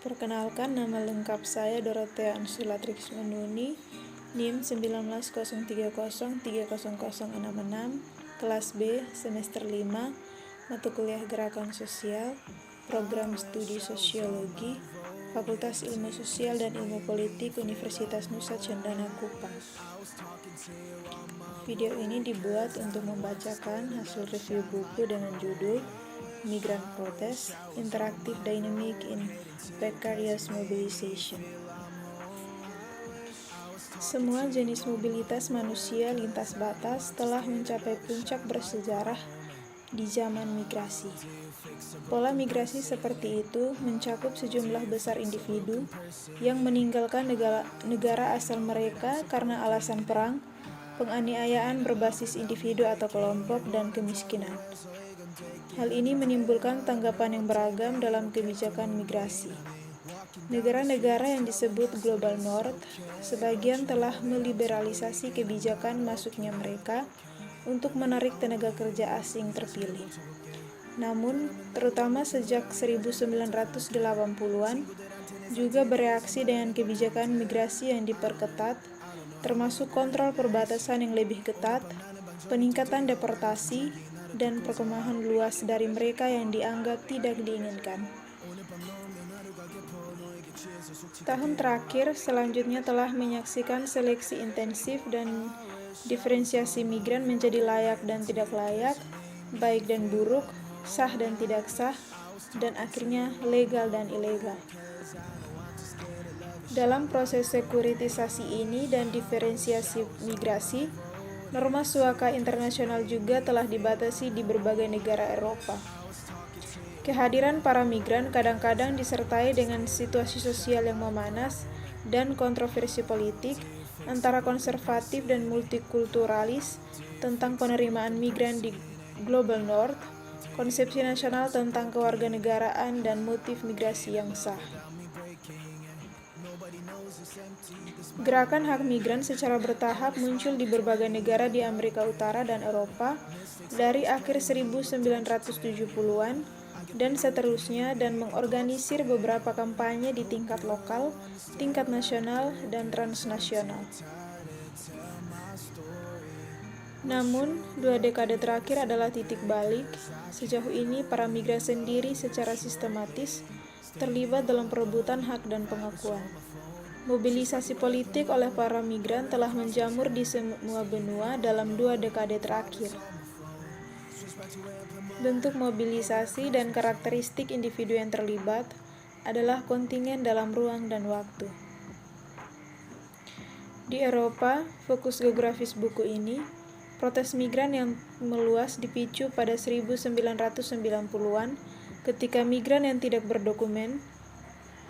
Perkenalkan, nama lengkap saya Dorothea Ansula Trixmanuni, NIM 1903030066, kelas B, semester 5, mata kuliah Gerakan Sosial, program studi Sosiologi, Fakultas Ilmu Sosial dan Ilmu Politik Universitas Nusa Cendana Kupang. Video ini dibuat untuk membacakan hasil review buku dengan judul Migrant Protest, Interactive Dynamic in Precarious Mobilization. Semua jenis mobilitas manusia lintas batas telah mencapai puncak bersejarah di zaman migrasi. Pola migrasi seperti itu mencakup sejumlah besar individu yang meninggalkan negara asal mereka karena alasan perang, penganiayaan berbasis individu atau kelompok, dan kemiskinan. Hal ini menimbulkan tanggapan yang beragam dalam kebijakan migrasi. Negara-negara yang disebut Global North sebagian telah meliberalisasi kebijakan masuknya mereka untuk menarik tenaga kerja asing terpilih. Namun, terutama sejak 1980-an, juga bereaksi dengan kebijakan migrasi yang diperketat, termasuk kontrol perbatasan yang lebih ketat, peningkatan deportasi, dan perkemahan luas dari mereka yang dianggap tidak diinginkan. Tahun terakhir selanjutnya telah menyaksikan seleksi intensif dan diferensiasi migran menjadi layak dan tidak layak, baik dan buruk, sah dan tidak sah, dan akhirnya legal dan ilegal. Dalam proses sekuritisasi ini dan diferensiasi migrasi, norma suaka internasional juga telah dibatasi di berbagai negara Eropa. Kehadiran para migran kadang-kadang disertai dengan situasi sosial yang memanas dan kontroversi politik antara konservatif dan multikulturalis tentang penerimaan migran di Global North, konsepsi nasional tentang kewarganegaraan dan motif migrasi yang sah. Gerakan hak migran secara bertahap muncul di berbagai negara di Amerika Utara dan Eropa dari akhir 1970-an dan seterusnya, dan mengorganisir beberapa kampanye di tingkat lokal, tingkat nasional, dan transnasional. Namun, 2 dekade terakhir adalah titik balik. Sejauh ini, para migran sendiri secara sistematis terlibat dalam perebutan hak dan pengakuan. Mobilisasi politik oleh para migran telah menjamur di semua benua dalam 2 dekade terakhir. Bentuk mobilisasi dan karakteristik individu yang terlibat adalah kontingen dalam ruang dan waktu. Di Eropa, fokus geografis buku ini, protes migran yang meluas dipicu pada 1990-an ketika migran yang tidak berdokumen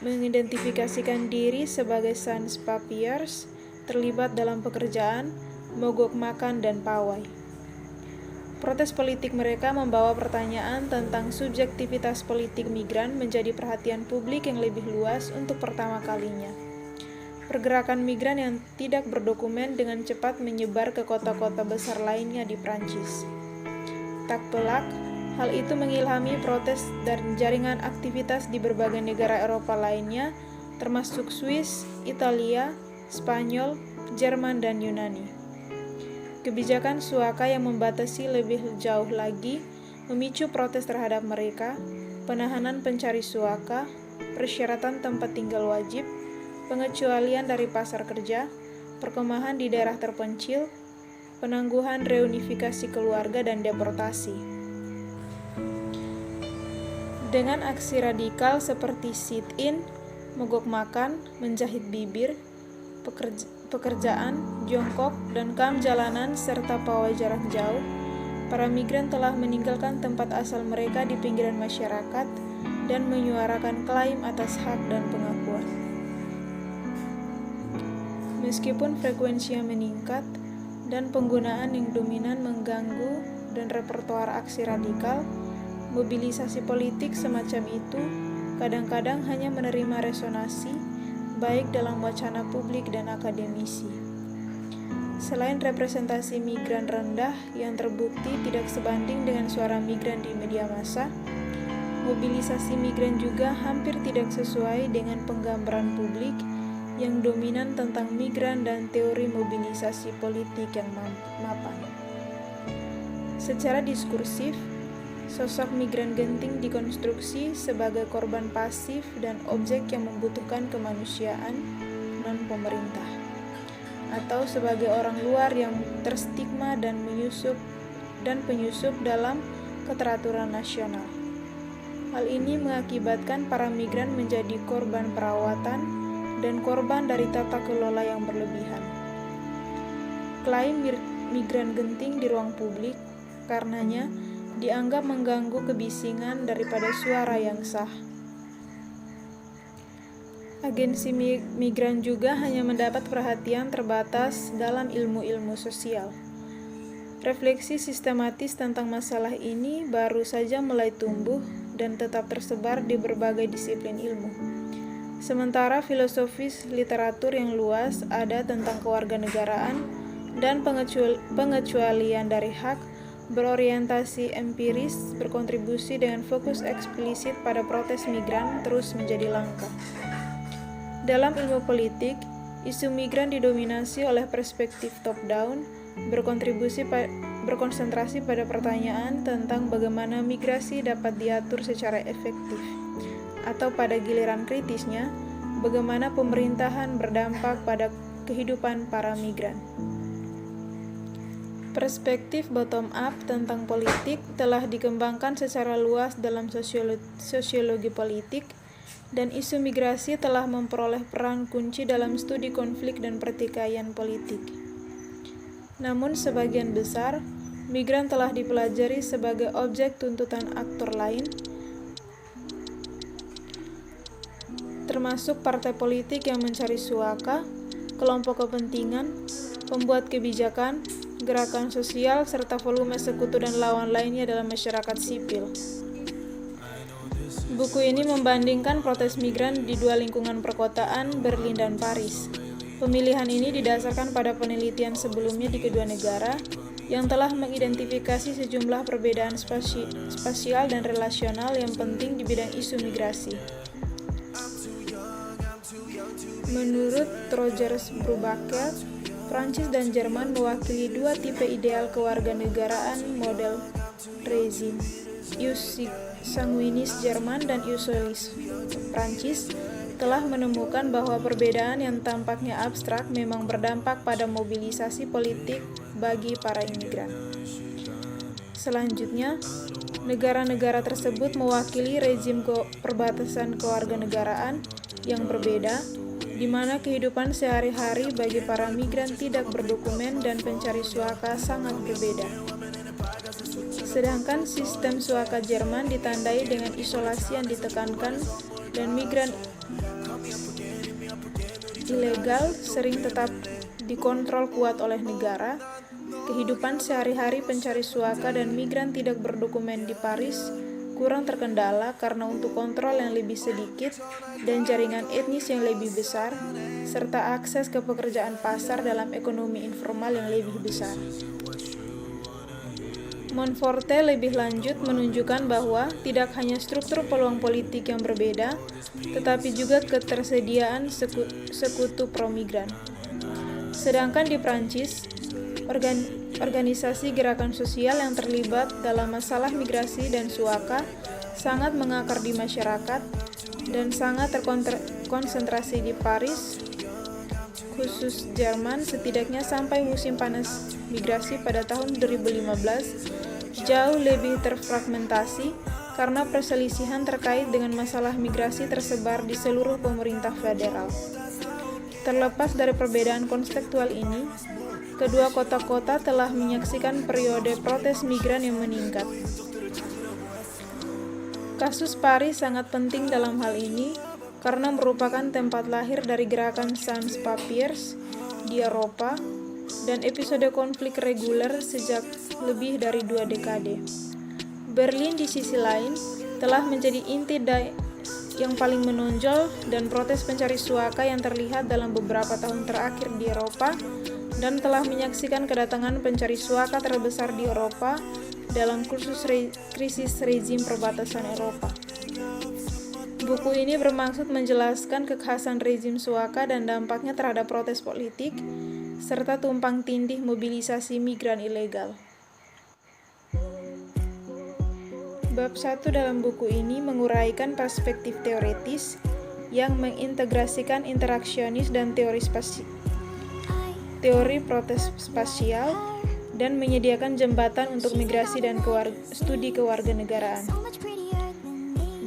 mengidentifikasikan diri sebagai sans papiers terlibat dalam pekerjaan, mogok makan, dan pawai. Protes politik mereka membawa pertanyaan tentang subjektivitas politik migran menjadi perhatian publik yang lebih luas untuk pertama kalinya. Pergerakan migran yang tidak berdokumen dengan cepat menyebar ke kota-kota besar lainnya di Prancis. Tak pelak, hal itu mengilhami protes dan jaringan aktivitas di berbagai negara Eropa lainnya, termasuk Swiss, Italia, Spanyol, Jerman, dan Yunani. Kebijakan suaka yang membatasi lebih jauh lagi memicu protes terhadap mereka, penahanan pencari suaka, persyaratan tempat tinggal wajib, pengecualian dari pasar kerja, perkemahan di daerah terpencil, penangguhan reunifikasi keluarga, dan deportasi. Dengan aksi radikal seperti sit-in, mogok makan, menjahit bibir, pekerjaan, jongkok, dan kam jalanan, serta pawai jarak jauh, para migran telah meninggalkan tempat asal mereka di pinggiran masyarakat dan menyuarakan klaim atas hak dan pengakuan. Meskipun frekuensinya meningkat dan penggunaan yang dominan mengganggu dan repertoar aksi radikal, mobilisasi politik semacam itu kadang-kadang hanya menerima resonansi baik dalam wacana publik dan akademisi. Selain representasi migran rendah yang terbukti tidak sebanding dengan suara migran di media massa, mobilisasi migran juga hampir tidak sesuai dengan penggambaran publik yang dominan tentang migran dan teori mobilisasi politik yang mapan. Secara diskursif, sosok migran genting dikonstruksi sebagai korban pasif dan objek yang membutuhkan kemanusiaan non-pemerintah, atau sebagai orang luar yang terstigma dan penyusup dalam keteraturan nasional. Hal ini mengakibatkan para migran menjadi korban perawatan dan korban dari tata kelola yang berlebihan. Klaim migran genting di ruang publik karenanya dianggap mengganggu kebisingan daripada suara yang sah. Agensi migran juga hanya mendapat perhatian terbatas dalam ilmu-ilmu sosial. Refleksi sistematis tentang masalah ini baru saja mulai tumbuh dan tetap tersebar di berbagai disiplin ilmu. Sementara filosofis literatur yang luas ada tentang kewarganegaraan dan pengecualian dari hak, berorientasi empiris, berkontribusi dengan fokus eksplisit pada protes migran terus menjadi langka. Dalam ilmu politik, isu migran didominasi oleh perspektif top-down, berkonsentrasi pada pertanyaan tentang bagaimana migrasi dapat diatur secara efektif, atau pada giliran kritisnya, bagaimana pemerintahan berdampak pada kehidupan para migran. Perspektif bottom-up tentang politik telah dikembangkan secara luas dalam sosiologi politik, dan isu migrasi telah memperoleh peran kunci dalam studi konflik dan pertikaian politik. Namun sebagian besar, migran telah dipelajari sebagai objek tuntutan aktor lain, termasuk partai politik yang mencari suaka, kelompok kepentingan, pembuat kebijakan, gerakan sosial, serta volume sekutu dan lawan lainnya dalam masyarakat sipil. Buku ini membandingkan protes migran di dua lingkungan perkotaan, Berlin dan Paris. Pemilihan ini didasarkan pada penelitian sebelumnya di kedua negara yang telah mengidentifikasi sejumlah perbedaan spasial dan relasional yang penting di bidang isu migrasi. Menurut Rogers Brubaker, Prancis dan Jerman mewakili dua tipe ideal kewarganegaraan model rezim, ius sanguinis Jerman dan ius solis Prancis, telah menemukan bahwa perbedaan yang tampaknya abstrak memang berdampak pada mobilisasi politik bagi para imigran. Selanjutnya, negara-negara tersebut mewakili rezim perbatasan kewarganegaraan yang berbeda, di mana kehidupan sehari-hari bagi para migran tidak berdokumen dan pencari suaka sangat berbeda. Sedangkan sistem suaka Jerman ditandai dengan isolasi yang ditekankan dan migran ilegal sering tetap dikontrol kuat oleh negara. Kehidupan sehari-hari pencari suaka dan migran tidak berdokumen di Paris kurang terkendala karena untuk kontrol yang lebih sedikit dan jaringan etnis yang lebih besar, serta akses ke pekerjaan pasar dalam ekonomi informal yang lebih besar. Monforte lebih lanjut menunjukkan bahwa tidak hanya struktur peluang politik yang berbeda, tetapi juga ketersediaan sekutu pro-migran. Sedangkan di Prancis, organisasi gerakan sosial yang terlibat dalam masalah migrasi dan suaka sangat mengakar di masyarakat dan sangat terkonsentrasi di Paris, khusus Jerman, setidaknya sampai musim panas migrasi pada tahun 2015 jauh lebih terfragmentasi karena perselisihan terkait dengan masalah migrasi tersebar di seluruh pemerintah federal. Terlepas dari perbedaan konseptual ini, kedua kota-kota telah menyaksikan periode protes migran yang meningkat. Kasus Paris sangat penting dalam hal ini karena merupakan tempat lahir dari gerakan Sans Papiers di Eropa dan episode konflik reguler sejak lebih dari 2 dekade. Berlin di sisi lain telah menjadi inti yang paling menonjol dan protes pencari suaka yang terlihat dalam beberapa tahun terakhir di Eropa dan telah menyaksikan kedatangan pencari suaka terbesar di Eropa dalam krisis rezim perbatasan Eropa. Buku ini bermaksud menjelaskan kekhasan rezim Suaka dan dampaknya terhadap protes politik, serta tumpang tindih mobilisasi migran ilegal. Bab 1 dalam buku ini menguraikan perspektif teoretis yang mengintegrasikan interaksionis dan teori protes spasial dan menyediakan jembatan untuk migrasi dan studi kewarganegaraan.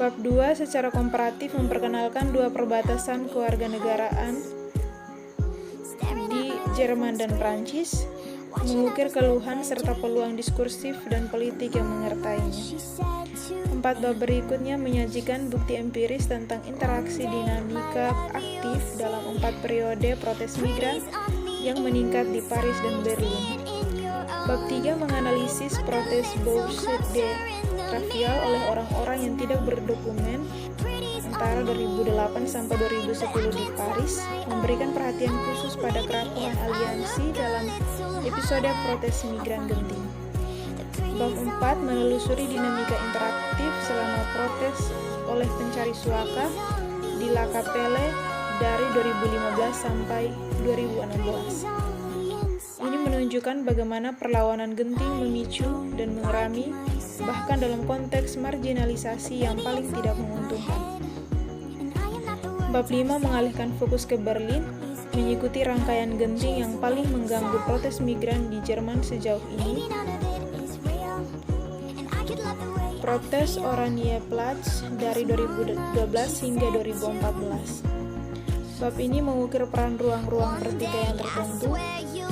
Bab 2 secara komparatif memperkenalkan dua perbatasan kewarganegaraan di Jerman dan Prancis, mengukir keluhan serta peluang diskursif dan politik yang menyertainya. 4 bab berikutnya menyajikan bukti empiris tentang interaksi dinamika aktif dalam 4 periode protes migran yang meningkat di Paris dan Berlin. Bab 3 menganalisis protes Boucher de Ravial oleh orang-orang yang tidak berdokumen antara 2008 sampai 2010 di Paris, memberikan perhatian khusus pada kerapuhan aliansi dalam episode protes migran genting. Bab 4 menelusuri dinamika interaktif selama protes oleh pencari suaka di La Capelle dari 2015 sampai 2016. Ini menunjukkan bagaimana perlawanan genting memicu dan mengerami, bahkan dalam konteks marginalisasi yang paling tidak menguntungkan. Bab 5 mengalihkan fokus ke Berlin, mengikuti rangkaian genting yang paling mengganggu protes migran di Jerman sejauh ini. Protes Oranienplatz dari 2012 hingga 2014. Bab ini mengukir peran ruang-ruang pertikaian tertentu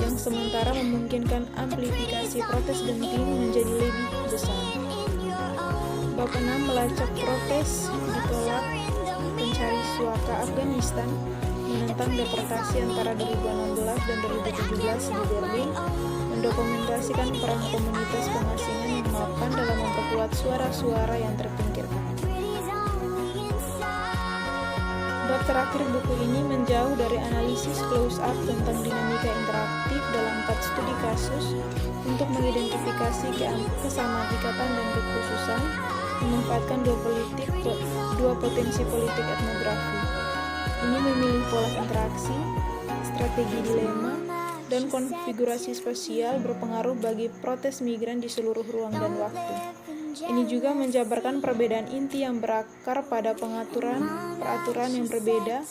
yang sementara memungkinkan amplifikasi protes genting menjadi lebih besar. Bab 6 melacak protes ditolak pencari suaka Afghanistan menentang deportasi antara 2016 dan 2017 di Berlin, mendokumentasikan peran komunitas pengasingan yang mapan dalam memperkuat suara-suara yang terpinggirkan. Bab terakhir buku ini menjauh dari analisis close-up tentang dinamika interaktif dalam 4 studi kasus untuk mengidentifikasi kesamaan ikatan dan kekhususan, memanfaatkan dua potensi politik etnografi. Ini memilih pola interaksi, strategi dilema, dan konfigurasi spasial berpengaruh bagi protes migran di seluruh ruang dan waktu. Ini juga menjabarkan perbedaan inti yang berakar pada peraturan yang berbeda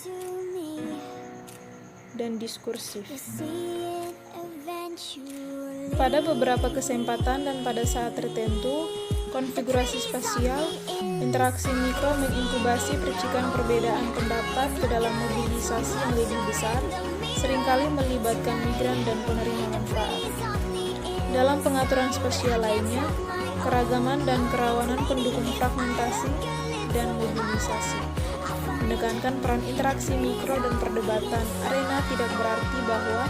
dan diskursif. Pada beberapa kesempatan dan pada saat tertentu, konfigurasi spasial, interaksi mikro menginkubasi percikan perbedaan pendapat ke dalam mobilisasi yang lebih besar, seringkali melibatkan migran dan penerima manfaat. Dalam pengaturan spasial lainnya, keragaman dan kerawanan pendukung fragmentasi dan mobilisasi. Menekankan peran interaksi mikro dan perdebatan arena tidak berarti bahwa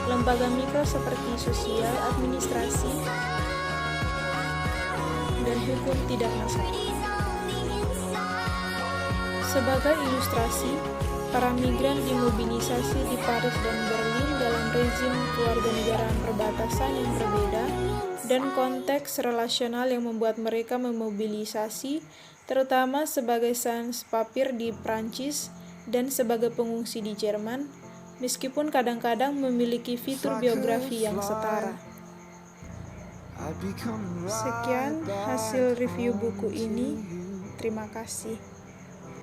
lembaga mikro seperti sosial, administrasi, dan hukum tidak masalah. Sebagai ilustrasi, para migran dimobilisasi di Paris dan Berlin dalam rezim kewarganegaraan perbatasan yang berbeda dan konteks relasional yang membuat mereka memobilisasi, terutama sebagai sans-papier di Prancis dan sebagai pengungsi di Jerman, meskipun kadang-kadang memiliki fitur biografi yang setara. Sekian hasil review buku ini. Terima kasih.